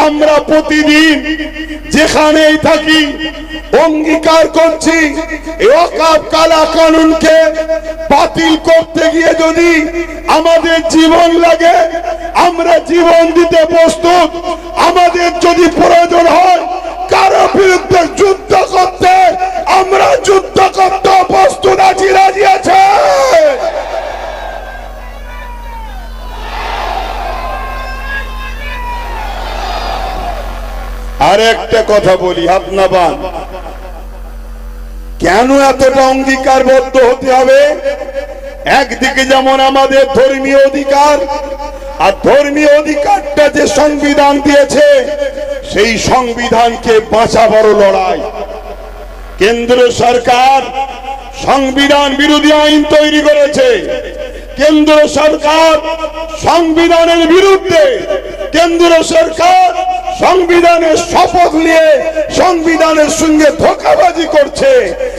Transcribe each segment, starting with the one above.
আমরা প্রতিদিন যেখানেই থাকি অঙ্গীকার করছি এই ওয়াকফ কালা কানুনকে বাতিল করতে গিয়ে যদি আমাদের জীবন লাগে আমরা জীবন দিতে প্রস্তুত। আমাদের যদি প্রয়োজন হয় কারো বিরুদ্ধে যুদ্ধ করতে আমরা যুদ্ধ করতে প্রস্তুত আছি, রাজি আছে। আর একটা কথা বলি, আপনার কেন এতটা অঙ্গীকারবদ্ধ হতে হবে? একদিকে যেমন আমাদের ধর্মীয় অধিকার, আর ধর্মীয় অধিকারটা যে সংবিধান দিয়েছে সেই সংবিধানকে বাঁচাবার লড়াই। কেন্দ্র সরকার সংবিধান বিরোধী আইন তৈরি করেছে, কেন্দ্র সরকার সংবিধানের বিরুদ্ধে, কেন্দ্র সরকার সংবিধানের শপথ নিয়ে সংবিধানের সঙ্গে ধোঁকাবাজি করছে।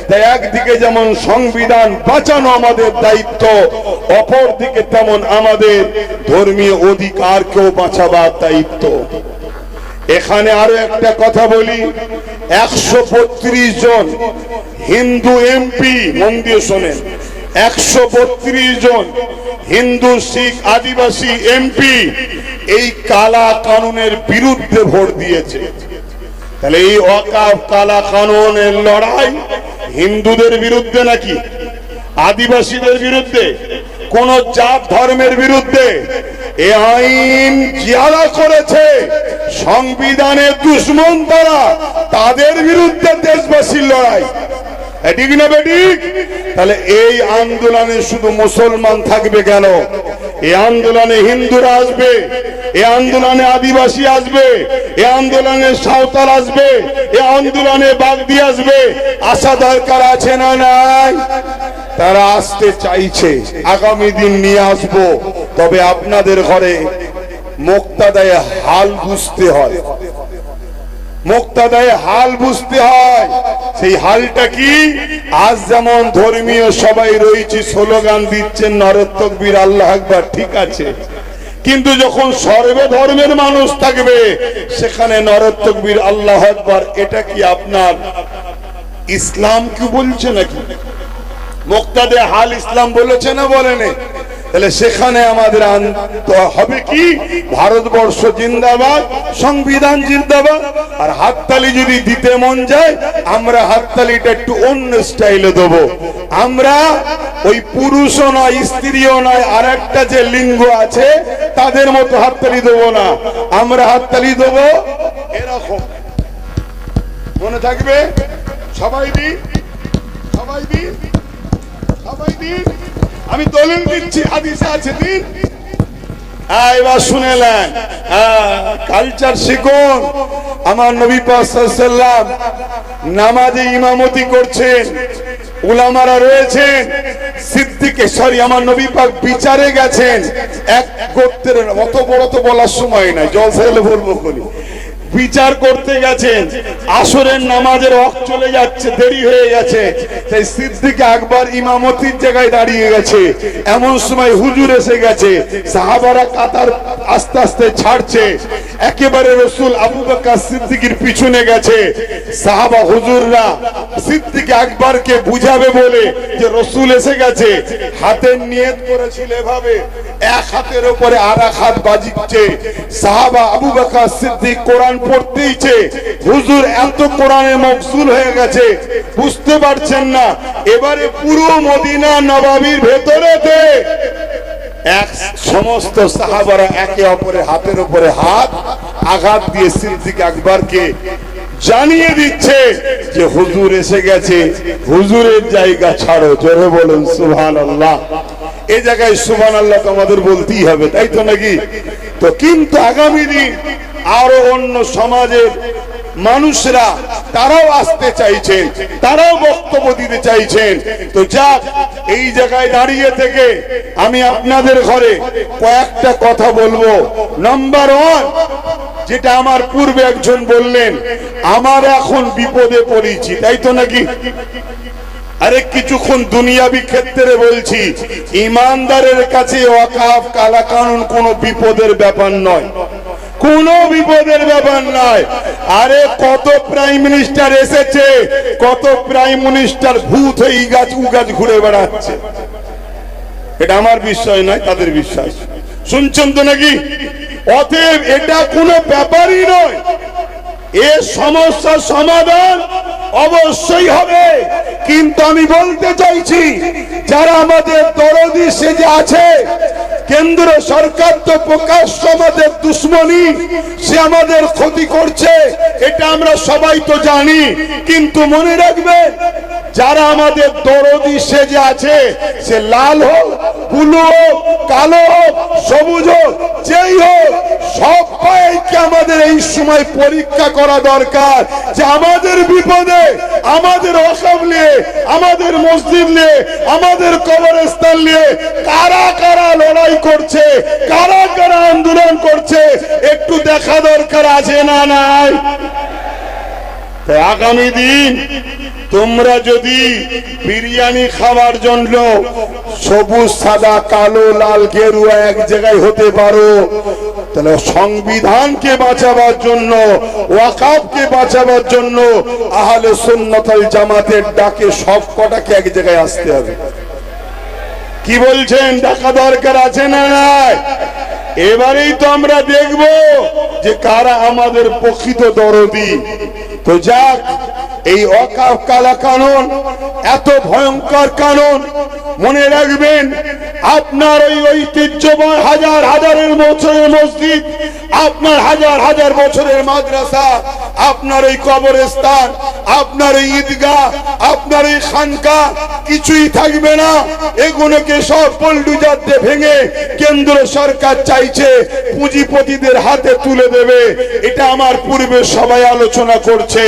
তাই একদিকে যেমন সংবিধান বাঁচানো আমাদের দায়িত্ব, অপরদিকে তেমন আমাদের ধর্মীয় অধিকারকেও বাঁচাবার দায়িত্ব। এখানে আরো একটা কথা বলি, 132 জন হিন্দু এমপি, মন দিয়ে শোনেন, 132 জন হিন্দু শিখ আদিবাসী এমপি এই কালা কানুনের বিরুদ্ধে ভোট দিয়েছে। তাহলে এই ওয়াকফ কালা কানুনের লড়াই হিন্দুদের বিরুদ্ধে নাকি আদিবাসীদের বিরুদ্ধে, কোন জাত ধর্মের বিরুদ্ধে? এই আইন যারা করেছে সংবিধানের দুশ্মন তারা, তাদের বিরুদ্ধে দেশবাসীর লড়াই, ঠিক না বেঠিক? তাহলে এই আন্দোলনে শুধু মুসলমান থাকবে কেন? এই আন্দোলনে হিন্দুরা আসবে, এই আন্দোলনে আদিবাসী আসবে, এই আন্দোলনে সাঁওতাল আসবে, এই আন্দোলনে বাগদি আসবে। আসা দরকার আছে না নাই? তারা আসতে চাইছে, আগামী দিন নিয়ে আসবো। তবে আপনাদের ঘরে মুক্তাদায়ে হাল বুঝতে হয়, মুক্তাদায়ে হাল বুঝতে হয়। সেই হালটা কি? আজ যেমন ধর্মীয় সবাই রয়েছে, স্লোগান দিচ্ছেন নারে তাকবীর আল্লাহু আকবার, ঠিক আছে, কিন্তু যখন সর্বে ধর্মের মানুষ থাকবে সেখানে নারে তাকবীর আল্লাহু আকবার, এটা কি আপনার ইসলাম কি বলছে নাকি? মুক্তাদায়ে হাল ইসলাম বলেছে না বলেনি? তাহলে সেখানে আমাদের আনতে হবে কি? ভারতবর্ষ জিন্দাবাদ, সংবিধান জিন্দাবাদ। আর হাততালি যদি দিতে মন যায় আমরা হাততালিটা একটু অন্য স্টাইলে দেবো। আমরা ওই পুরুষও নয় স্ত্রীও নয় আর একটা যে লিঙ্গ আছে তাদের মতো হাততালি দেবো না, আমরা হাততালি দেবো এরকম, মনে থাকবে? সবাই দিন, সবাই দিন, সবাই দিন। আমি দলিল দিচ্ছি, হাদিসে আছে দিন। এবার শুনেলেন, কালচার শিখুন। আমার নবী পাক সাল্লাল্লাহু আলাইহি ওয়াসাল্লাম নামাজে ইমামতি করছেন, উলামারা রয়েছেন, সিদ্দিকে আমার নবী পাক বিচারে গেছেন। এক গোত্রের, অত বড় তো বলার সময় নাই, জলসা হলে বলবো বলি, বিচার করতে গেছেন, আসরের নামাজের ওয়াক্ত চলে যাচ্ছে, দেরি হয়ে গেছে, তাই সিদ্দিক আকবর ইমামতির জায়গায় দাঁড়িয়ে গেছে। এমন সময় হুজুর এসে গেছে, সাহাবারা কাতার আস্তে আস্তে ছাড়ছে, একেবারে রাসূল আবু বকর সিদ্দিকের পিছনে গেছে। সাহাবা হুজুররা সিদ্দিক আকবরকে বুঝাবে বলে যে রাসূল এসে গেছে, হাতের নিয়ত করেছিল এভাবে, এক হাতের উপরে আর এক হাত বাজিচ্ছে। সাহাবা আবু বকর সিদ্দিক কোরআন পড়তেইছে, হুজুর এত কোরআনে মগসুল হয়ে গেছে বুঝতে পারছেন না। এবারে পুরো মদিনা নববীর ভেতরেতে এক সমস্ত সাহাবারা একে অপরের হাতের উপরে হাত আঘাত দিয়ে সিদ্দিক আকবরকে জানিয়ে দিচ্ছে যে হুজুর এসে গেছে, হুজুরের জায়গা ছাড়ো। জোরে বলুন সুবহানাল্লাহ। এই জায়গায় সুবহানাল্লাহ তো আমাদের বলতেই হবে, তাই তো নাকি? তো কিন্তু আগামী দিন আরো অন্য সমাজের মানুষরা তারাও আসতে চাইছেন, তারাও বক্তব্য দিতে চাইছেন। তো যাক, এই জায়গায় দাঁড়িয়ে থেকে আমি আপনাদের ঘরে কয়েকটা কথা বলবো। নাম্বার 1, যেটা আমার পূর্বে একজন বললেন, আমার এখন বিপদে পড়েছি, তাই তো নাকি? আরে কিছুক্ষণ দুনিয়াবি ক্ষেত্রে বলছি, ইমানদারের কাছে ওয়াকফ কালা কানুন কোনো বিপদের ব্যাপার নয়। কোনো বিপদের ব্যাপার নয়। আরে কত প্রাইম মিনিস্টার এসেছে, কত প্রাইম মিনিস্টার ভূত হয়ে ইগাছ উগাছ ঘুরে বেড়াচ্ছে। এটা আমার বিশ্বাস নয়, তাদের বিশ্বাস। শুনছেন তো নাকি? অতএব এটা কোনো ব্যাপারই নয়। এ সমস্যার সমাধান অবশ্যই হবে। কিন্তু আমি বলতে চাইছি, যারা আমাদের দরদি সেজে আছে, কেন্দ্র সরকার তো প্রকাশ্য আমাদের দুশ্মনী, সে আমাদের ক্ষতি করছে, এটা আমরা সবাই তো জানি। কিন্তু মনে রাখবেন, যারা আমাদের দরদি সেজে আছে, সে লাল হোক, ব্লু হোক, কালো হোক, সবুজ হোক, যেই হোক, সবাইকে আমাদের এই সময় পরীক্ষা করা দরকার যে আমাদের বিপদে, আমাদের ওয়াকফ নিয়ে, আমাদের মসজিদ নিয়ে, আমাদের কবরস্থান নিয়ে কারা কারা লড়াই করছে, কারা কারা আন্দোলন করছে, একটু দেখা দরকার আছে না নাই? আগামী দিন তোমরা যদি বিরিয়ানি খাওয়ার জন্য সবুজ, সাদা, কালো, লাল, গেরুয়া এক জায়গায় হতে পারো, তাহলে সংবিধানকে বাঁচাবার জন্য, ওয়াকফকে বাঁচাবার জন্য আহলে সুন্নাত ওয়াল জামাতের ডাকে সব কটাকে এক জায়গায় আসতে হবে। কি বলছেন? ডাকা দরকার আছে না নাই? এবারেই তো আমরা দেখব যে কারা আমাদের প্রকৃত দরদি। তো যাক, এই ওয়াকফ কালা কানুন এত ভয়ঙ্কর কানুন। মনে রাখবেন, আপনার ওই ঐতিহ্যময় হাজার হাজারের বছরের মসজিদ, আপনার হাজার হাজার বছরের মাদ্রাসা, আপনার ওই কবরস্থান, আপনার ওই ঈদগাহ, আপনার ওই খানকা কিছুই থাকবে না। এগুলোকে সব পল্টুজার দিয়ে ভেঙে কেন্দ্র সরকার চাইছে পুঁজিপতিদের হাতে তুলে দেবে। এটা আমার পূর্বে সবাই আলোচনা করছে।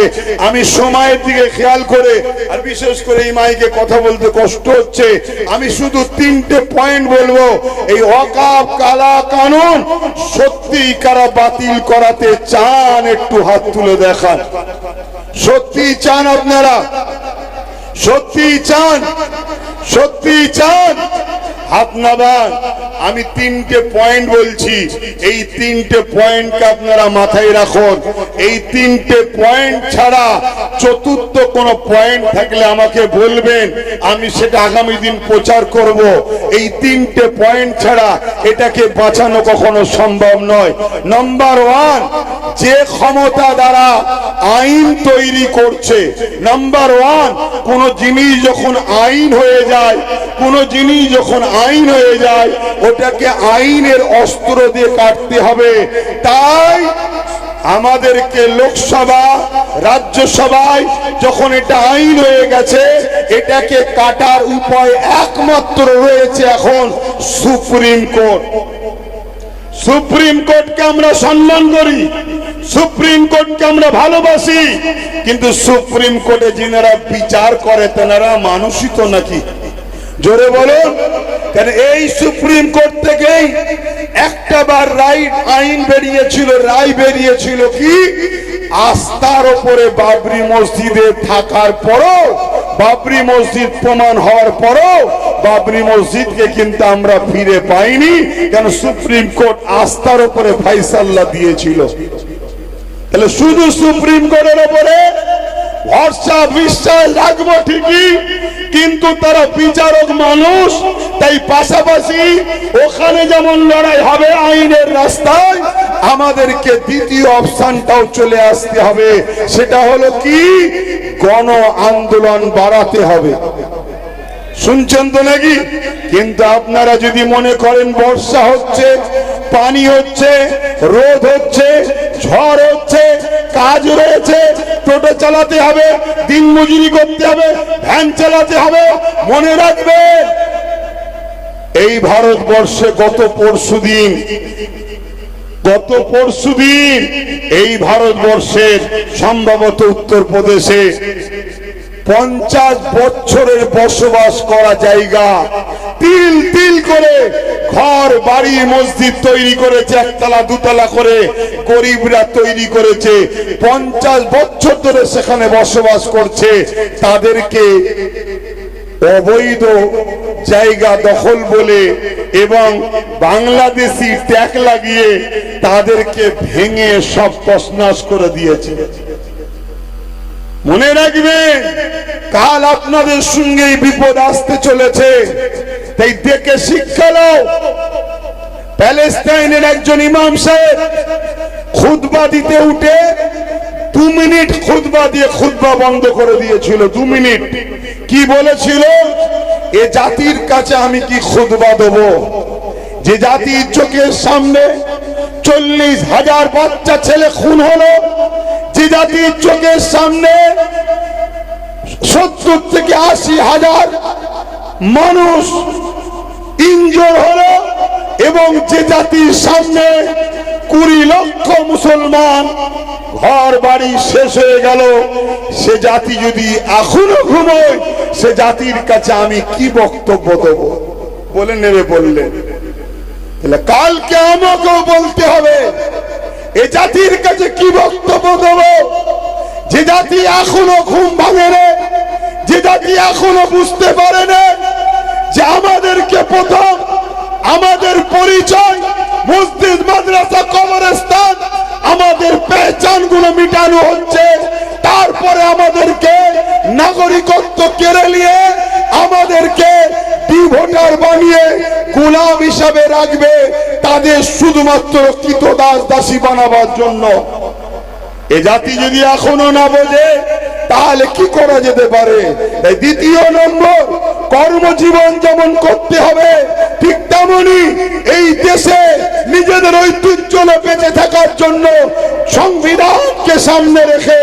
আমি সময়ের দিকে খেয়াল করে, আর বিশেষ করে এই মাইকে কথা বলতে কষ্ট হচ্ছে, আমি শুধু 3টে পয়েন্ট বলবো। এই ওয়াকফ কালা কানুন সত্যি কারা বাতিল করাতে চান, একটু হাত তুলে দেখান। সত্যি চান আপনারা? সত্যি চান? সত্যি চান? হাত নামান। আমি 3টে পয়েন্ট বলছি, এই 3টে পয়েন্টকে আপনারা মাথায় রাখুন। এই 3টে পয়েন্ট ছাড়া চতুর্থ কোন পয়েন্ট থাকলে আমাকে বলবেন, আমি সেটা আগামী দিন প্রচার করব। এই 3টে পয়েন্ট ছাড়া এটাকে বাঁচানো কখনো সম্ভব নয়। নাম্বার 1, যে ক্ষমতা দ্বারা আইন তৈরি করছে। নাম্বার 1, কোন জিনিস যখন আইন হয়ে যায়, কোন জিনিস যখন আইন হয়ে যায়, ওটাকে আইনের অস্ত্র দিয়ে কাটতে হবে। তাই আমাদেরকে লোকসভা, রাজ্যসভায় যখন এটা আইন হয়ে গেছে, এটাকে কাটার উপায় একমাত্র রয়েছে এখন সুপ্রিম কোর্ট। সুপ্রিম কোর্টকে আমরা সম্মান করি, সুপ্রিম কোর্টকে আমরা ভালোবাসি, কিন্তু সুপ্রিম কোর্টে যিনারা বিচার করে তেনারা মানুষই তো নাকি? জোরে বলুন। কেন এই সুপ্রিম কোর্ট থেকেই একটা বার আইন বেরিয়েছিল, রায় বেরিয়েছিল কি, আস্থার উপরে বাবরি মসজিদে থাকার পরও, বাবরি মসজিদ প্রমাণ হওয়ার পরও বাবরি মসজিদকে কিন্তু আমরা ফিরে পাইনি। কেন? সুপ্রিম কোর্ট আস্থার উপরে ফাইসাল্লা দিয়েছিল। তাহলে শুধু সুপ্রিম কোর্টের উপরে ভরসা বিশ্বাস রাখবো ঠিকই, কিন্তু তারা বিচারক মানুষ। তাই পাশাপাশি ওখানে যেমন লড়াই হবে আইনের রাস্তায়, আমাদেরকে দ্বিতীয় অপশনটাও চলে আসতে হবে। সেটা হলো কি, গণ আন্দোলন বাড়াতে হবে। শুনছেন তো নাকি? কিন্তু আপনারা যদি মনে করেন বর্ষা হচ্ছে, পানি হচ্ছে, রোদ হচ্ছে, ঝড় হচ্ছে, কাজ রয়েছে, টোটো চালাতে হবে, দিন মজুরি করতে হবে, ভ্যান চালাতে হবে, মনে রাখবেন এই ভারতবর্ষে গত পরশুদিন এই ভারতবর্ষের সম্ভবত উত্তরপ্রদেশে 50 বছরের বসবাস করা জায়গা তিল তিল করে ঘর বাড়ি মসজিদ তৈরি করেছে, একতলা দুতলা করে গরিবরা তৈরি করেছে। 50 বছর ধরে সেখানে বসবাস করছে। তাদেরকে অবৈধ জায়গা দখল বলে এবং বাংলাদেশি ট্যাগ লাগিয়ে তাদেরকে ভেঙে সব তছনছ করে দিয়েছে। মনে রাখবেন, কাল আপনাদের সঙ্গে বিপদ আসতে চলেছে, তাই দেখে শিক্ষা নাও। প্যালেস্টাইনের একজন ইমাম সাহেব খুতবা দিতে উঠে 2 মিনিট খুতবা দিয়ে খুতবা বন্ধ করে দিয়েছিল। 2 মিনিট কি বলেছিল? এ জাতির কাছে আমি কি খুতবা দেব, যে জাতির চোখের সামনে 40,000 বাচ্চা ছেলে খুন হলো, যে জাতির চোখের সামনে 70 থেকে 80,000 মানুষ ইনজোর হলো, এবং যে জাতির সামনে 20 লক্ষ মুসলমান ঘর বাড়ি শেষ হয়ে গেল, সে জাতি যদি এখনো ঘুমোয়, সে জাতির কাছে আমি কি বক্তব্য দেব? বলে নেবে বললেন, তাহলে কালকে আমাকেও বলতে হবে এ জাতির কাছে কি বক্তব্য দেব? যে জাতি এখনো ঘুম ভাঙে না, যে জাতি এখনো বুঝতে পারে না যে আমাদেরকে প্রথম আমাদের পরিচয় মসজিদ, মাদ্রাসা, কবরস্থান, আমাদের পেহচান গুলো মিটানো হচ্ছে, তারপরে আমাদেরকে নাগরিকত্ব কেড়ে নিয়ে আমাদেরকে ভোটার বানিয়ে গোলাম হিসাবে রাখবে, তাদের শুধুমাত্র কৃতদাস দাসী বানাবার জন্য। এ জাতি যদি এখনো না বোঝে, তাহলে কি করা যেতে পারে? তাই দ্বিতীয় নম্বর, কর্মজীবন যেমন করতে হবে, ঠিক তেমনি এই দেশে নিজেদের ঐতিহ্য বেঁচে থাকার জন্য সংবিধানকে সামনে রেখে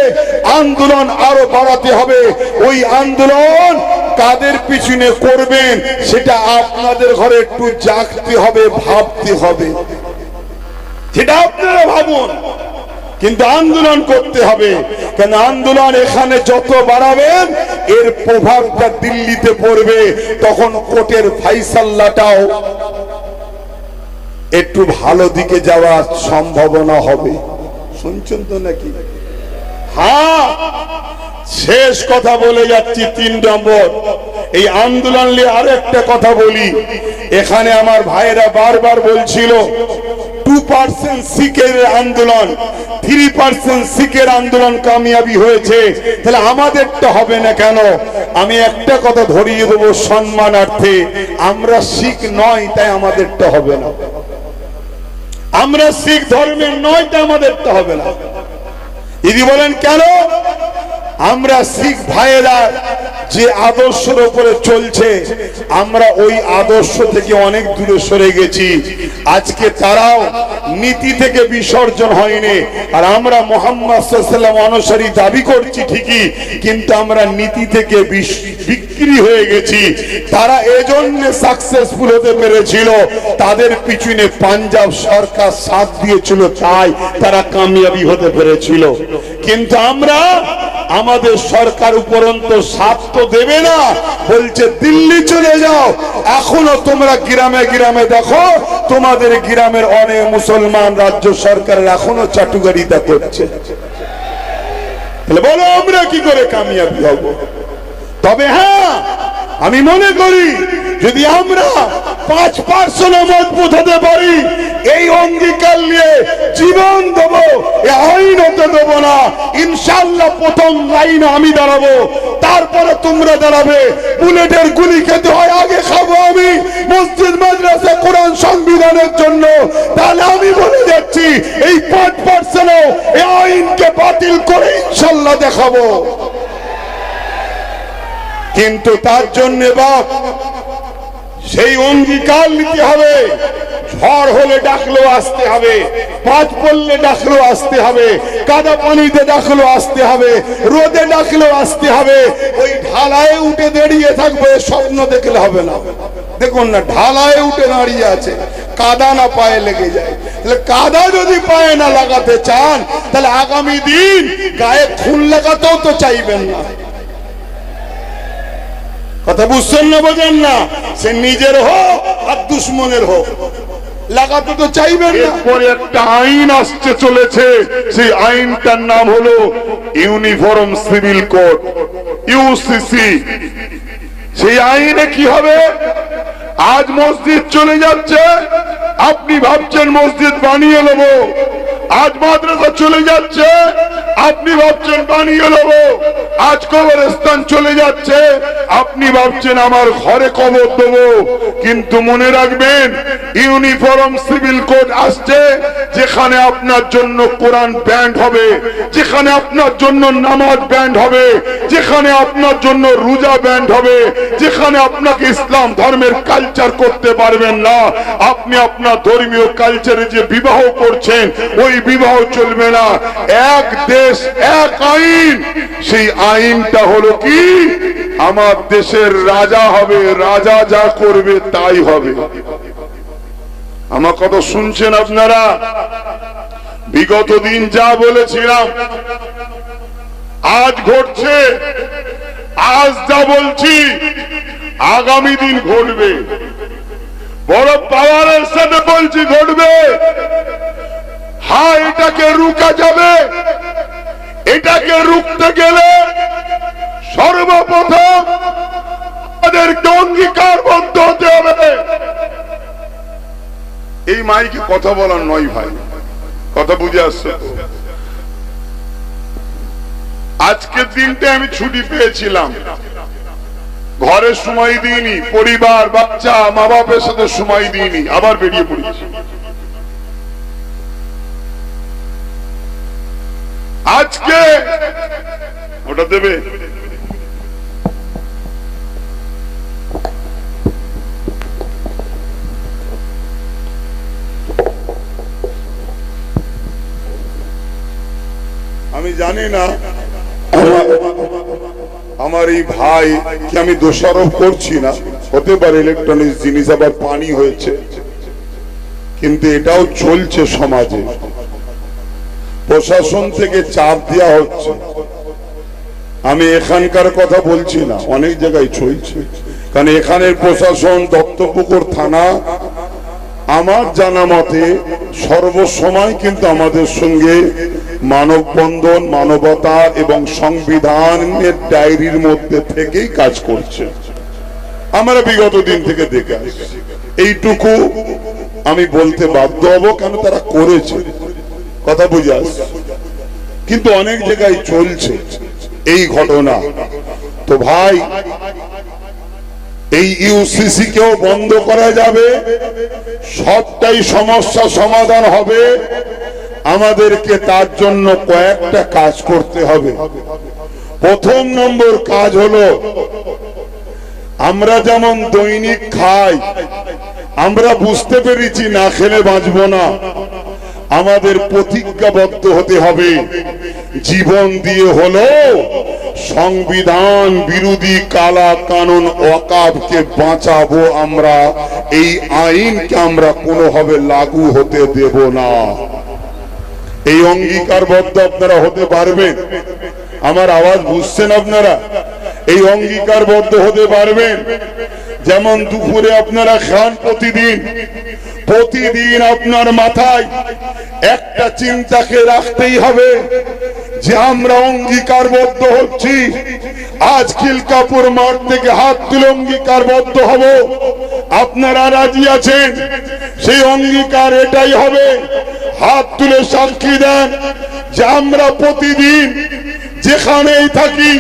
আন্দোলন আরো বাড়াতে হবে। ওই আন্দোলন কাদের পিছনে করবেন, সেটা আপনাদের ঘরে একটু জাগতে হবে, ভাবতে হবে। সেটা আপনারা ভাবুন, কিন্তু আন্দোলন করতে হবে। কেন আন্দোলন এখানে যত বাড়াবেন, এর প্রভাবটা দিল্লিতে পড়বে, তখন কোর্টের ফাইসাল্লাটাও একটু ভালো দিকে যাওয়ার সম্ভাবনা হবে। শুনছেন তো নাকি? হ্যাঁ, শেষ কথা বলে যাচ্ছি। 3 নম্বর, এই আন্দোলন নিয়ে আরেকটা কথা বলি। এখানে আমার ভাইরা বারবার বলছিল 2% শিখের আন্দোলন, 3% শিখের আন্দোলন কামিয়াবি হয়েছে, তাহলে আমাদেরটা হবে না কেন? আমি একটা কথা ধরিয়ে দেবো সম্মানার্থে, আমরা শিখ নয় তাই আমাদেরটা হবে না। আমরা শিখ ধর্মের নয় তাই আমাদেরটা হবে না। যদি বলেন কেন? আমরা শিখ ভাইয়েরা যে আদর্শের উপরে চলছে, আমরা ওই আদর্শ থেকে অনেক দূরে সরে গেছি। আজকে তারাও নীতি থেকে বিসর্জন হয়নি, আর আমরা মুহাম্মদ সাল্লাল্লাহু আলাইহি ওয়াসাল্লাম অনুসারী দাবি করছি ঠিকই, কিন্তু আমরা নীতি থেকে বিক্রি হয়ে গেছি। তারা এজন্য সাকসেসফুল হতে পেরেছিল, তাদের পিছনে পাঞ্জাব সরকার সাথ দিয়েছিল, তাই তারা কামিয়াবি হতে পেরেছিল। কিন্তু আমরা, আমাদের সরকার উপরন্ত সাথ তো দেবে না, বলছে দিল্লি চলে যাও। এখনো তোমরা গ্রামে গ্রামে দেখো, তোমাদের গ্রামের অনেক মুসলমান রাজ্য সরকারের এখনো চাটুকারিতা করছে। তাহলে বলো আমরা কি করে কামিয়াবি হব? তবে হ্যাঁ, আমি মনে করি যদি আমরা 5% মজবুত হতে পারি, এই অঙ্গীকার নিয়ে জীবন দেব, আইন হতে দেবো না, ইনশাআল্লাহ প্রথম লাইনে আমি দাঁড়াবো, তারপরে তোমরা দাঁড়াবে। বুলেটের গুলি খেতে হয়, আগে খাবো আমি মসজিদ, মাদ্রাসা, কোরআন, সংবিধানের জন্য। তাহলে আমি বলে যাচ্ছি, এই 5% এই আইনকে বাতিল করে ইনশাআল্লাহ দেখাবো। কিন্তু তার জন্য বাপ সেই অঙ্গীকার নিতে হবে। ঝড় হলে ডাকলেও আসতে হবে, 5 পড়লে ডাকলেও আসতে হবে, কাদা পানিতে ডাকলেও আসতে হবে, রোদে ডাকলেও আসতে হবে। ওই ঢালায় উঠে দাঁড়িয়ে থাকবে, স্বপ্ন দেখলে হবে না। দেখুন না, ঢালায় উঠে দাঁড়িয়ে আছে, কাদা না পায়ে লেগে যায়। তাহলে কাদা যদি পায়ে না লাগাতে চান, তাহলে আগামী দিন গায়ে খুন লাগাতেও তো চাইবেন না। কথা বুঝছেন না, বোঝেন না? সে নিজের হোক আর দুশ্মনের হোক, লাগাতে তো চাইবেন না। এরপরে একটা আইন আসতে চলেছে, সেই আইনটার নাম হলো ইউনিফর্ম সিভিল কোড, ইউসিসি। সেই আইনে কি হবে? আজ মসজিদ চলে যাচ্ছে, আপনি ভাবছেন মসজিদ বানিয়ে নেব। আজ মাদ্রাসা চলে যাচ্ছে, আপনি ভাবছেন বানিয়ে নেব। আজ কবরস্থান চলে যাচ্ছে, আপনি ভাবছেন আমার ঘরে কবর দেব। কিন্তু মনে রাখবেন, ইউনিফর্ম সিভিল কোড আসছে, যেখানে আপনার জন্য কোরআন ব্যান্ড হবে, যেখানে আপনার জন্য নামাজ ব্যান্ড হবে, যেখানে আপনার জন্য রোজা ব্যান্ড হবে, যেখানে আপনাকে ইসলাম ধর্মের কালচার করতে পারবেন না। আপনি আপনার ধর্মীয় কালচারে যে বিবাহ করছেন, ওই বিবাহ চলবে না। এক দেশ এক আইন, সেই আইনটা হলো কি, আমার দেশের রাজা হবে, রাজা যা করবে তাই হবে। আমার কথা শুনছেন আপনারা? বিগত দিন যা বলেছিলাম আজ ঘটছে, আজ যা বলছি আগামী দিন ঘটবে। বড় পাওয়ারের সাথে বলছি ঘটবে। হ্যাঁ, এটাকে রুকা যাবে। এটাকে রুখতে গেলে সর্বপ্রথম আমাদেরকে অঙ্গীকারবদ্ধ হতে হবে। এই মাইকে কথা বলার নয় ভাই, কথা বুঝে আসছে? আজকের দিনটা আমি ছুটি পেয়েছিলাম, ঘরে সময় দিইনি, পরিবার বাচ্চা মা বাপের সাথে সময় দিইনি, আবার বেরিয়ে পড়েছি। আজকে ওটা দেবে, আমি জানি না আমার এই ভাই কি আমি দোষারোপ করছি না, হতে পারে ইলেকট্রনিক্স জিনিস আবার পানি হয়েছে, কিন্তু এটাও চলছে সমাজে। প্রশাসন থেকে চাপ দেওয়া হচ্ছে। আমি এখানকার কথা বলছি না, অনেক জায়গায় চলছে। কারণ এখানের প্রশাসন, দত্তপুকুর থানা, আমার জানা মতে সর্বসময় কিন্তু আমাদের সঙ্গে মানববন্ধন, মানবতা এবং সংবিধানের ডায়েরির মধ্যে থেকেই কাজ করছে। আমরা বিগত দিন থেকে দেখে আসছি। এইটুকু আমি বলতে বাধ্য হব, কেন তারা করেছে, কথা বুঝে আসছে। কিন্তু অনেক জায়গায় চলছে এই ঘটনা। তো ভাই, এই ইউসিসি কেও বন্ধ করা যাবে, সবটাই সমস্যা সমাধান হবে। আমাদেরকে তার জন্য কয়েকটা কাজ করতে হবে। প্রথম নম্বর কাজ হলো, আমরা যেমন দৈনিক খাই, আমরা বুঝতে পেরেছি না খেলে বাঁচবো না। আমাদের প্রতিজ্ঞাবদ্ধ হতে হবে, জীবন দিয়ে হলো সংবিধান বিরোধী কালা কানুন ওয়াকফকে বাঁচাবো আমরা। এই আইনকে আমরা কোনোভাবে লাগু হতে দেব না। এই অঙ্গীকারবদ্ধ আপনারা হতে পারবেন? আমার আওয়াজ বুঝছেন আপনারা? এই অঙ্গীকারবদ্ধ হতে পারবেন? যেমন দুপুরে আপনারা খান প্রতিদিন আপনার মাথায় একটা চিন্তাকে রাখতেই হবে যে আমরা অঙ্গীকারবদ্ধ হচ্ছি। আজ খিলকাপুর মাঠ থেকে হাত তুলে অঙ্গীকারবদ্ধ হব। আপনারা রাজি আছেন? সেই অঙ্গীকার এটাই হবে, হাত তুলে সাক্ষী দেন যে আমরা প্রতিদিন যেখানেই থাকি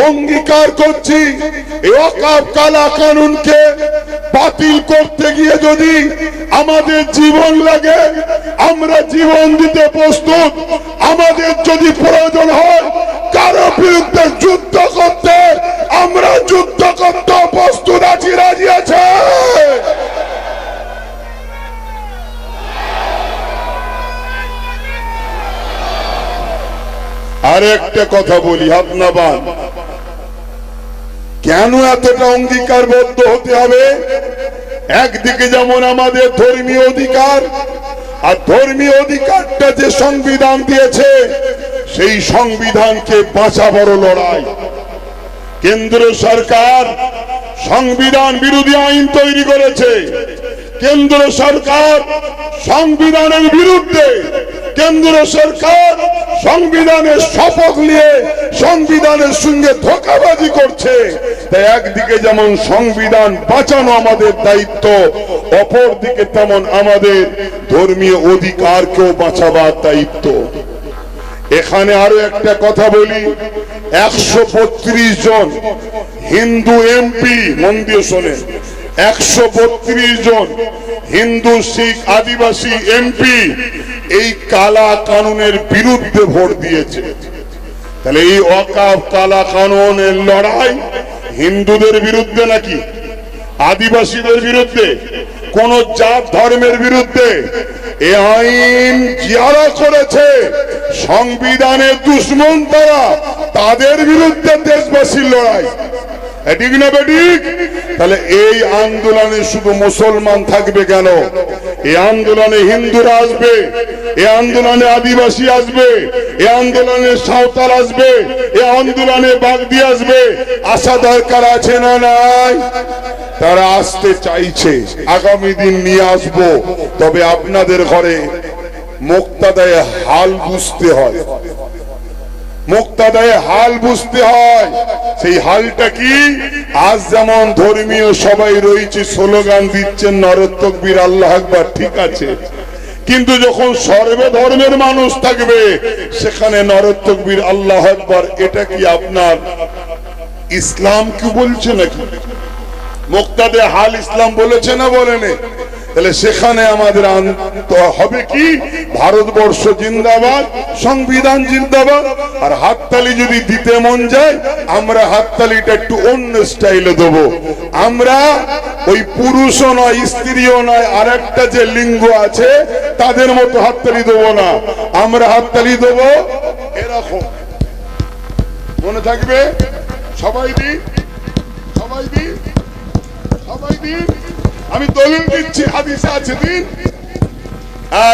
অঙ্গীকার করছি এই ওয়াকফ কালা কানুনকে বাতিল করতে গিয়ে যদি আমাদের জীবন লাগে, আমরা জীবন দিতে প্রস্তুত। আমাদের যদি প্রয়োজন হয় কারো বিরুদ্ধে যুদ্ধ করতে, আমরা যুদ্ধ করতে প্রস্তুত আছি, রাজি আছে। আর একটা কথা বলি, আপনার কেন এতটা অঙ্গীকারবদ্ধ হতে হবে? একদিকে যেমন আমাদের ধর্মীয় অধিকার, আর ধর্মীয় অধিকারটা যে সংবিধান দিয়েছে, সেই সংবিধানকে বাঁচাবার লড়াই। কেন্দ্র সরকার সংবিধান বিরোধী আইন তৈরি করেছে। কেন্দ্র সরকার সংবিধানের বিরুদ্ধে কেন্দ্র সরকার সংবিধানের শপথ নিয়ে সংবিধানের সঙ্গে ধোঁকাবাজি করছে। তাই একদিকে যেমন সংবিধান বাঁচানো আমাদের দায়িত্ব, অপরদিকে তেমন আমাদের ধর্মীয় অধিকারকেও বাঁচাবার দায়িত্ব। এখানে আরো একটা কথা বলি, 132 জন হিন্দু এমপি, মন দিয়ে শোনেন, 132 জন হিন্দু শিখ আদিবাসী এমপি এই কালা কানুনের বিরুদ্ধে ভোট দিয়েছে। তাহলে এই ওয়াকফ কালা কানুনের লড়াই হিন্দুদের বিরুদ্ধে নাকি আদিবাসীদের বিরুদ্ধে, কোন জাত ধর্মের বিরুদ্ধে? এই আইন যারা করেছে সংবিধানের দুশ্মন তারা, তাদের বিরুদ্ধে দেশবাসীর লড়াই, ঠিক না বেঠিক? তাহলে এই আন্দোলনে শুধু মুসলমান থাকবে কেন? এই আন্দোলনে হিন্দুরা আসবে, এই আন্দোলনে আদিবাসী আসবে, এই আন্দোলনে সাঁওতাল আসবে, এই আন্দোলনে বাগদি আসবে। আসা দরকার আছে না নাই? তারা আসতে চাইছে, আগামী দিন নিয়ে আসবো। তবে আপনাদের ঘরে মুক্তাদায় হাল বুঝতে হয়, মুক্তাদায় হাল বুঝতে হয়। সেই হালটা কি? আজ যেমন ধর্মীয় সবাই রয়েছে, স্লোগান দিচ্ছেন নারে তাকবীর আল্লাহু আকবার, ঠিক আছে, কিন্তু যখন সর্বে ধর্মের মানুষ থাকবে সেখানে নারে তাকবীর আল্লাহু আকবার, এটা কি আপনার ইসলাম কি বলছে নাকি? মুক্তাদে হাল ইসলাম বলেছে না বলেনি? তাহলে সেখানে আমাদের হবে কি? ভারতবর্ষ জিন্দাবাদ, সংবিধান জিন্দাবাদ। আর হাততালি যদি দিতে মন যায়, আমরা হাততালিটা একটু অন্য স্টাইলে দেবো। আমরা ওই পুরুষও নয়, স্ত্রীও নয়, আর একটা যে লিঙ্গ আছে তাদের মতো হাততালি দেবো না। আমরা হাততালি দেবো এরকম, মনে থাকবে? সবাই দি, সবাই দি, সবাই দি। আমি দলিল দিচ্ছি, হাদিসে আছে দিন।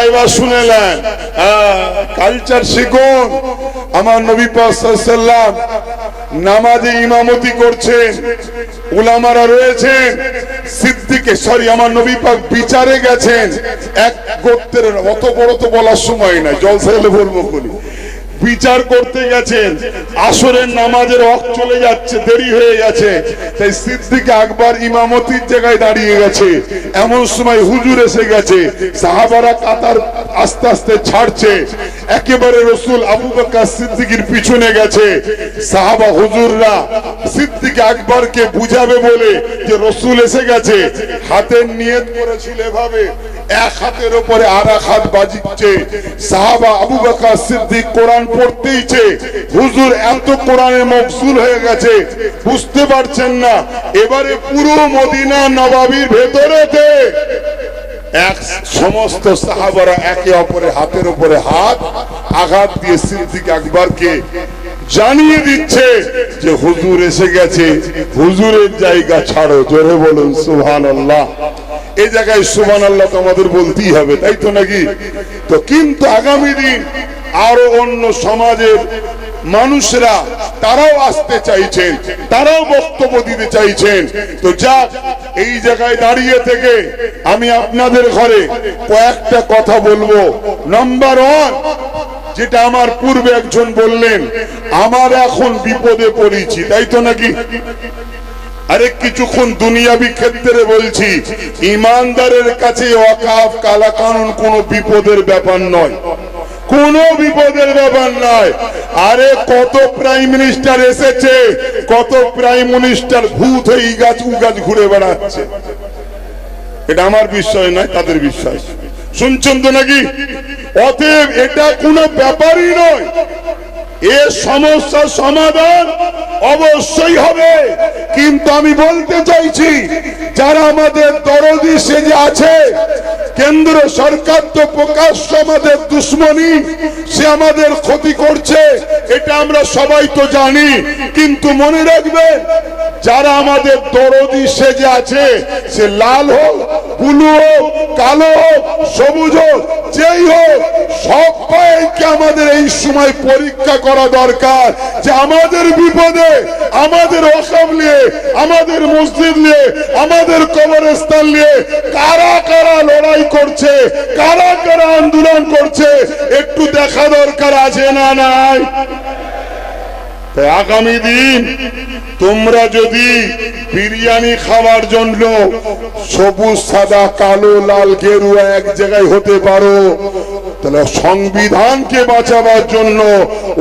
এবার শুনেলেন, কালচার শিখুন। আমার নবী পাক সাল্লাল্লাহু আলাইহি ওয়াসাল্লাম নামাজে ইমামতি করছেন, উলামারা রয়েছেন, সিদ্দিকে আমার নবী পাক বিচারে গেছেন। এক গোত্রের, অত বড় তো বলার সময় নাই, জলসা হলে বলবো বলি। বিচার করতে গেছেন, আসরের নামাজের ওয়াক্ত চলে যাচ্ছে, দেরি হয়ে গেছে, তাই সিদ্দিক আকবর ইমামতির জায়গায় দাঁড়িয়ে গেছে। এমন সময় হুজুর এসে গেছে, সাহাবারা কাতার আস্তে আস্তে ছাড়ছে, একেবারে রসুল আবু বকর সিদ্দিকের পিছনে গেছে। সাহাবা হুজুররা সিদ্দিক আকবরকে বুঝাবে বলে যে রসুল এসে গেছে, হাতের নিয়ত করেছিল এভাবে, এক হাতের উপরে আর এক হাত বাজিচ্ছে। সাহাবা আবু বকর সিদ্দিক কোরআন পড়তেইছে, হুজুর এত কোরআনে মকসুল হয়ে গেছে, বুঝতে পারছেন না। এবারে পুরো মদিনা নবাবির ভেতরেতে এক সমস্ত সাহাবারা একে অপরের হাতের উপরে হাত আঘাত দিয়ে সিদ্দিক আকবরকে জানিয়ে দিচ্ছে যে হুজুর এসে গেছে, হুজুরের জায়গা ছাড়ো। জোরে বলুন সুবহানাল্লাহ। এই জায়গায় সুবহানাল্লাহ তো আমাদের বলতেই হবে, তাই তো নাকি? তো কিন্তু আগামী দিন আরো অন্য সমাজের মানুষরা তারাও আসতে চাইছেন, তারাও বক্তব্য দিতে চাইছেন। তো যাক, এই জায়গায় দাঁড়িয়ে থেকে আমি আপনাদের ঘরে কয়েকটা কথা বলবো। নাম্বার 1, যেটা আমার পূর্বে একজন বললেন, আমার এখন বিপদে পড়েছি, তাই তো নাকি? আরে কিছুক্ষণ দুনিয়াবি ক্ষেত্রে বলছি, ইমানদারের কাছে ওয়াকফ কালা কানুন কোনো বিপদের ব্যাপার নয়, কোনো বিপদের ব্যাপার নয়। আরে কত প্রাইম মিনিস্টার এসেছে, কত প্রাইম মিনিস্টার ভূত হয়ে ই গাছ উ গাছ ঘুরে বেড়াচ্ছে। এটা আমার বিষয় নয়, তাদের বিশ্বাস। শুনছেন তো নাকি? অতএব এটা কোনো ব্যাপারই নয়। এ সমস্যার সমাধান অবশ্যই হবে। কিন্তু আমি বলতে চাইছি, যারা আমাদের দরদি সেজে আছে, কেন্দ্র সরকার তো প্রকাশ্য আমাদের দুশ্মনী, সে আমাদের ক্ষতি করছে, এটা আমরা সবাই তো জানি। কিন্তু মনে রাখবেন, যারা আমাদের দরদি সেজে আছে, সে লাল হোক বুলু হোক, কালো হোক, সবুজ হোক, যেই হোক, সবাইকে আমাদের এই সময় পরীক্ষা করা দরকার যে আমাদের বিপদে, আমাদের ওয়াকফ নিয়ে, আমাদের মসজিদ নিয়ে, আমাদের কবরস্থান নিয়ে কারা কারা লড়াই করছে, কারা কারা আন্দোলন করছে, একটু দেখা দরকার আছে না নাই? আগামী দিন তোমরা যদি বিরিয়ানি খাওয়ার জন্য সবুজ, সাদা, কালো, লাল, গেরুয়া এক জায়গায় হতে পারো, তাহলে সংবিধানকে বাঁচাবার জন্য,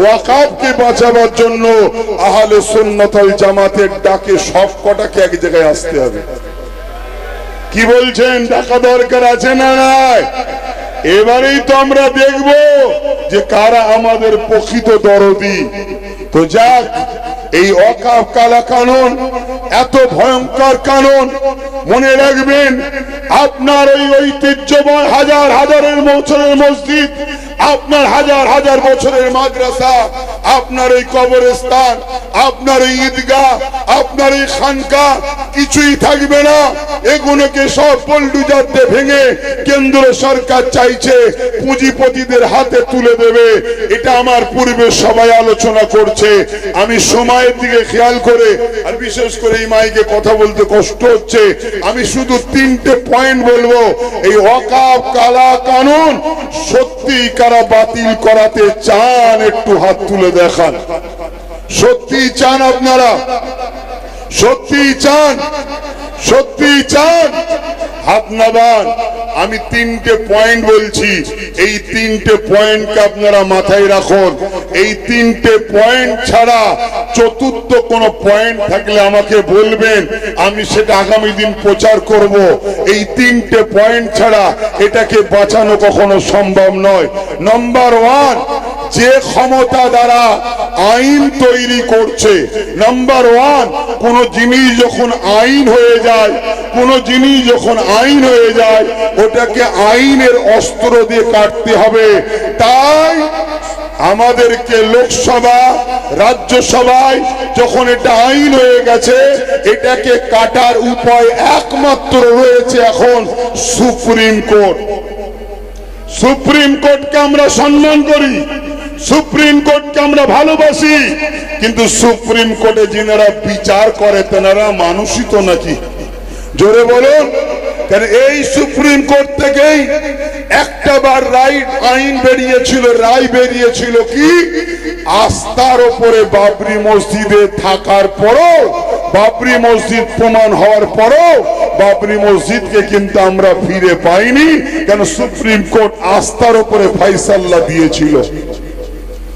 ওয়াকফকে বাঁচাবার জন্য আহলে সুন্নাত ওয়াল জামাতের ডাকে সব কটাকে এক জায়গায় আসতে হবে। কি বলছেন? ডাকা দরকার আছে না নাই? এবারেই তো আমরা দেখব যে কারা আমাদের প্রকৃত দরদি। তো যাক, এই ওয়াকফ কালা কানুন এত ভয়ঙ্কর কানুন, মনে রাখবেন আপনার ওই ঐতিহ্যময় হাজার হাজারের বছরের মসজিদ, আপনার হাজার হাজার বছরের মাদ্রাসা, আপনার এই কবরস্থান, আপনার এই ঈদগাহ, আপনার এই খানকা কিছুই থাকবে না। এগুলোকে সব পল্টুজাতে ভেঙে কেন্দ্র সরকার চাইছে পুঁজিপতিদের হাতে তুলে দেবে। এটা আমার পূর্বে সবাই আলোচনা করছে। আমি সময়ের দিকে খেয়াল করে, আর বিশেষ করে এই মাইকে কথা বলতে কষ্ট হচ্ছে, আমি শুধু 3টে পয়েন্ট বলবো। এই ওয়াকফ কালা কানুন সত্যি কারা বাতিল করাতে চান একটু হাত তুলে দেখান। সত্যি চান আপনারা? সত্যি চান? সত্যি চান? হাত নামান। আমি 3টে পয়েন্ট বলছি, এই 3টে পয়েন্টকে আপনারা মাথায় রাখুন। এই 3টে পয়েন্ট ছাড়া চতুর্থ কোন পয়েন্ট থাকলে আমাকে বলবেন, আমি সেটা আগামী দিন প্রচার করব। এই 3টে পয়েন্ট ছাড়া এটাকে বাঁচানো কখনো সম্ভব নয়। নাম্বার 1, যে ক্ষমতা দ্বারা আইন তৈরি করছে। নাম্বার 1, কোন জিনিস যখন আইন হয়ে যায়, কোন জিনিস যখন আইন হয়ে যায়, ওটাকে আইনের অস্ত্র দিয়ে কাটতে হবে। তাই আমাদেরকে লোকসভা, রাজ্যসভায় যখন এটা আইন হয়ে গেছে, এটাকে কাটার উপায় একমাত্র রয়েছে এখন সুপ্রিম কোর্ট। সুপ্রিম কোর্টকে আমরা সম্মান করি, সুপ্রিম কোর্টকে আমরা ভালোবাসি, কিন্তু সুপ্রিম কোর্টে যিনারা বিচার করে তেনারা মানুষই তো নাকি? জোরে বলুন। কারণ এই সুপ্রিম কোর্ট থেকেই একটা বার আইন বেরিয়েছিল, রায় বেরিয়েছিল কি, আস্থার উপরে বাবরি মসজিদে থাকার পরও, বাবরি মসজিদ প্রমাণ হওয়ার পরও বাবরি মসজিদকে কিন্তু আমরা ফিরে পাইনি। কেন? সুপ্রিম কোর্ট আস্থার উপরে ফাইসাল্লা দিয়েছিল।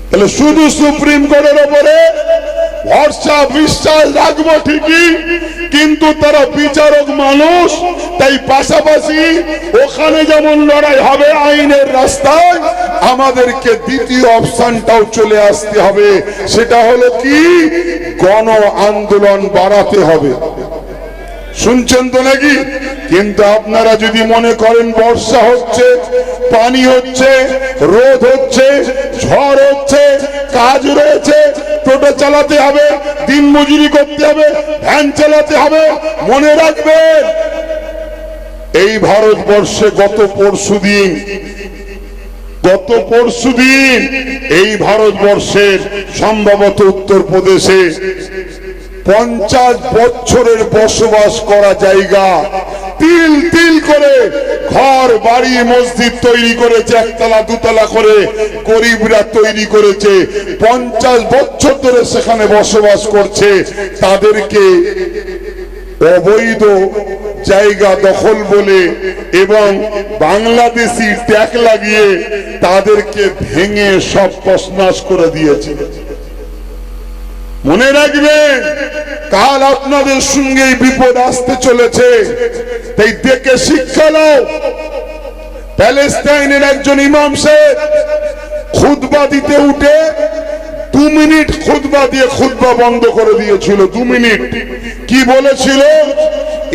তাহলে শুধু সুপ্রিম কোর্টের উপরে ভরসা বিশ্বাস রাখবো ঠিকই, কিন্তু তারা বিচারক মানুষ, তাই পাশাপাশি ওখানে যেমন লড়াই হবে আইনের রাস্তায়, আমাদেরকে দ্বিতীয় অপশনটাও চলে আসতে হবে। সেটা হলো কি, গণ আন্দোলন বাড়াতে হবে। শুনছেন তো নাকি? কিন্তু আপনারা যদি মনে করেন বর্ষা হচ্ছে, পানি হচ্ছে, রোদ হচ্ছে, ঝড় হচ্ছে, কাজ রয়েছে, টোটো চালাতে হবে, দিন মজুরি করতে হবে, ভ্যান চালাতে হবে, মনে রাখবেন এই ভারতবর্ষে গত পরশুদিন এই ভারতবর্ষের সম্ভবত উত্তরপ্রদেশে 50 বছরের বসবাস করা জায়গা তিল তিল করে ঘর বাড়ি মসজিদ তৈরি করেছে, একতলা দুতলা করে গরিবরা তৈরি করেছে। 50 বছর ধরে সেখানে বসবাস করছে। তাদেরকে অবৈধ জায়গা দখল বলে এবং বাংলাদেশি ট্যাগ লাগিয়ে তাদেরকে ভেঙে সব তছনছ করে দিয়েছে। মনে রাখবেন, কাল আপনাদের সঙ্গে বিপদ আসতে চলেছে, তাই দেখে শিক্ষা নাও। প্যালেস্টাইনের একজন ইমাম সাহেব খুতবা দিতে উঠে 2 মিনিট খুতবা দিয়ে খুতবা বন্ধ করে দিয়েছিল। 2 মিনিট। কি বলেছিল?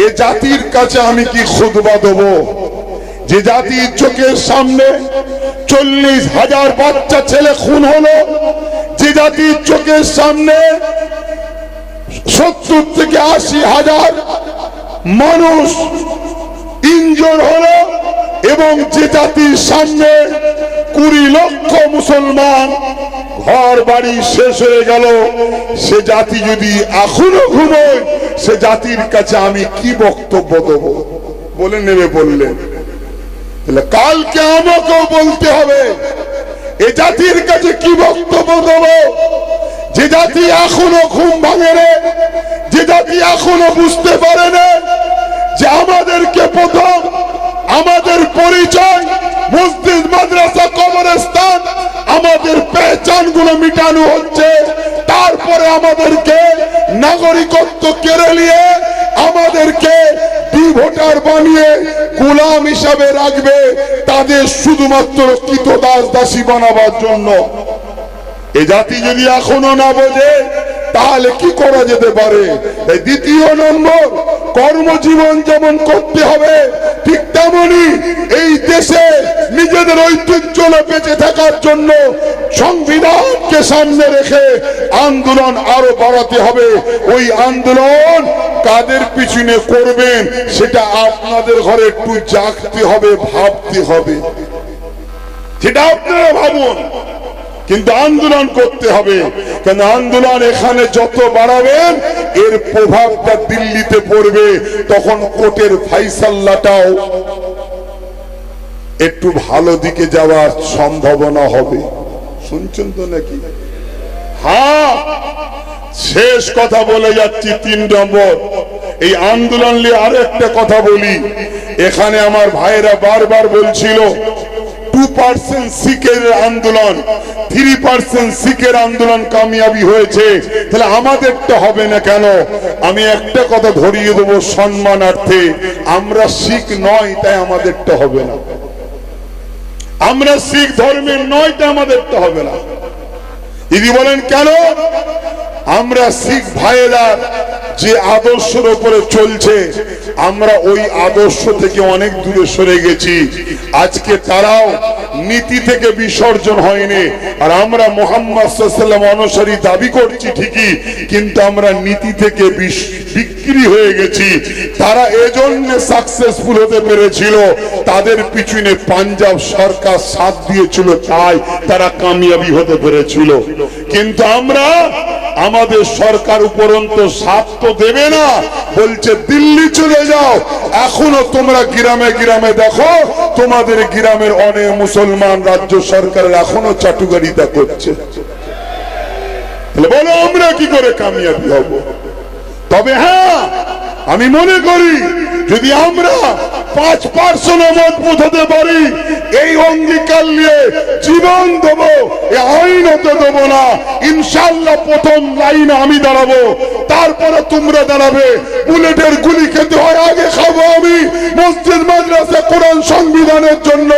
এ জাতির কাছে আমি কি খুতবা দেব, যে জাতির চোখের সামনে 40,000 বাচ্চা ছেলে খুন হলো, যে জাতির চোখের সামনে 70 থেকে 80,000 মানুষ ইনজোর হলো এবং যে জাতির সামনে 20 লক্ষ মুসলমান ঘর বাড়ি শেষ হয়ে গেল, সে জাতি যদি এখনো ঘুমোয়, সে জাতির কাছে আমি কি বক্তব্য দেবো? বলে নেবে বললেন, কালকে আমাকেও বলতে হবে এ জাতির কাছে কি বক্তব্য দেবো? যে জাতি এখনো ঘুম ভাঙে রে, যে জাতি এখনো বুঝতে পারে না যে আমাদেরকে প্রথম আমাদের পরিচয় মসজিদ মাদ্রাসা কবরস্থান আমাদের পেহচান গুলো মিটানো হচ্ছে, তারপরে আমাদেরকে নাগরিকত্ব কেড়ে নিয়ে আমাদেরকে ভোটার বানিয়ে গোলাম হিসাবে রাখবে, তাদের শুধুমাত্র কৃতদাস দাসী বানাবার জন্য। এ জাতি যদি এখনো না বোঝে তাহলে কি করা যেতে পারে? দ্বিতীয় নম্বর, কর্মজীবন যেমন করতে হবে ঠিক তেমনি এই দেশে নিজেদের ঐতিহ্য বেঁচে থাকার জন্য সংবিধানকে সামনে রেখে আন্দোলন আরো বাড়াতে হবে। ওই আন্দোলন কাদের পিছনে করবেন সেটা আপনাদের ঘরে একটু জাগতে হবে, ভাবতে হবে, সেটা আপনারা ভাবুন। কিন্তু আন্দোলন করতে হবে, কেন আন্দোলন এখানে যত বাড়াবেন এর প্রভাবটা দিল্লিতে পড়বে, তখন কোর্টের ফাইসাল্লাটাও একটু ভালো দিকে যাওয়ার সম্ভাবনা হবে। শুনছেন তো নাকি? হ্যাঁ, শেষ কথা বলে যাচ্ছি। 3 নম্বর, এই আন্দোলন নিয়ে আরো একটা কথা বলি। এখানে আমার ভাইরা বারবার বলছিল 2% শিখের আন্দোলন, 3% শিখের আন্দোলন কামিয়াবি হয়েছে, তাহলে আমাদেরটা হবে না কেন? আমি একটা কথা ধরিয়ে দেবো সম্মানার্থে, আমরা শিখ নয় তাই আমাদেরটা হবে না। আমরা শিখ ধর্মের নয় তাই আমাদেরটা হবে না। যদি বলেন কেন? আমরা শিখ ভাইয়েরা যে আদর্শের উপরে চলছে, আমরা ওই আদর্শ থেকে অনেক দূরে সরে গেছি। আজকে তারাও নীতি থেকে বিসর্জন হয়নি, আর আমরা মুহাম্মদ সাল্লাল্লাহু আলাইহি ওয়াসাল্লাম অনুসারী দাবি করছি ঠিকই, কিন্তু আমরা নীতি থেকে বিক্রি হয়ে গেছি। তারা এজন্য সাকসেসফুল হতে পেরেছিল, তাদের পিছনে পাঞ্জাব সরকার সাথ দিয়েছিল, তাই তারা কামিয়াবি হতে পেরেছিল। কিন্তু আমরা, আমাদের সরকার উপরন্ত সাথ তো দেবে না, বলছে দিল্লি চলে যাও। এখনো তোমরা গ্রামে গ্রামে দেখো, তোমাদের গ্রামের অনেক মুসলমান রাজ্য সরকারের এখনো চাটুকারিতা করছে। বলো আমরা কি করে কামিয়াবি হব? তবে হ্যাঁ, আমি মনে করি যদি আমরা 5% মজবুত হতে পারি, এই অঙ্গীকার নিয়ে জীবন দেবো, আইন হতে দেবো না, ইনশাল্লাহ প্রথম লাইনে আমি দাঁড়াবো, তারপরে তোমরা দাঁড়াবে। বুলেটের গুলি খেতে হয়, আগে খাবো আমি মসজিদ মাদ্রাসা কোরআন সংবিধানের জন্য।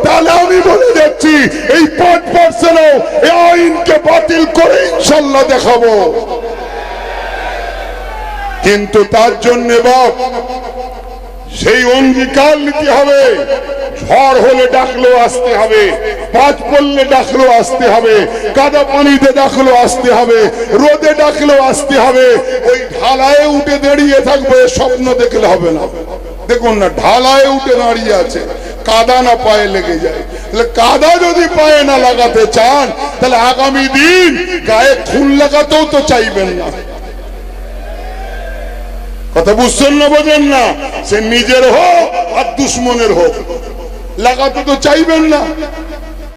তাহলে আমি বলে যাচ্ছি এই 5% এই আইনকে বাতিল করে ইনশাল্লাহ দেখাবো। কিন্তু তার জন্য বাপ সেই অঙ্গীকার নিতে হবে। ঝড় হলে ডাকলেও আসতে হবে, বাজ পড়লে ডাকলেও আসতে হবে, কাদা পানিতে ডাকলেও আসতে হবে, রোদে ডাকলেও আসতে হবে। ওই ঢালায় উঠে দাঁড়িয়ে থাকবে স্বপ্ন দেখলে হবে না। দেখুন না, ঢালায় উঠে দাঁড়িয়ে আছে, কাদা না পায়ে লেগে যায়। তাহলে কাদা যদি পায়ে না লাগাতে চান, তাহলে আগামী দিন গায়ে খুন লাগাতেও তো চাইবেন না। কথা বুঝছেন না, বোঝেন না? সে নিজের হোক আর দুশ্মনের হোক, লাগাতে তো চাইবেন না।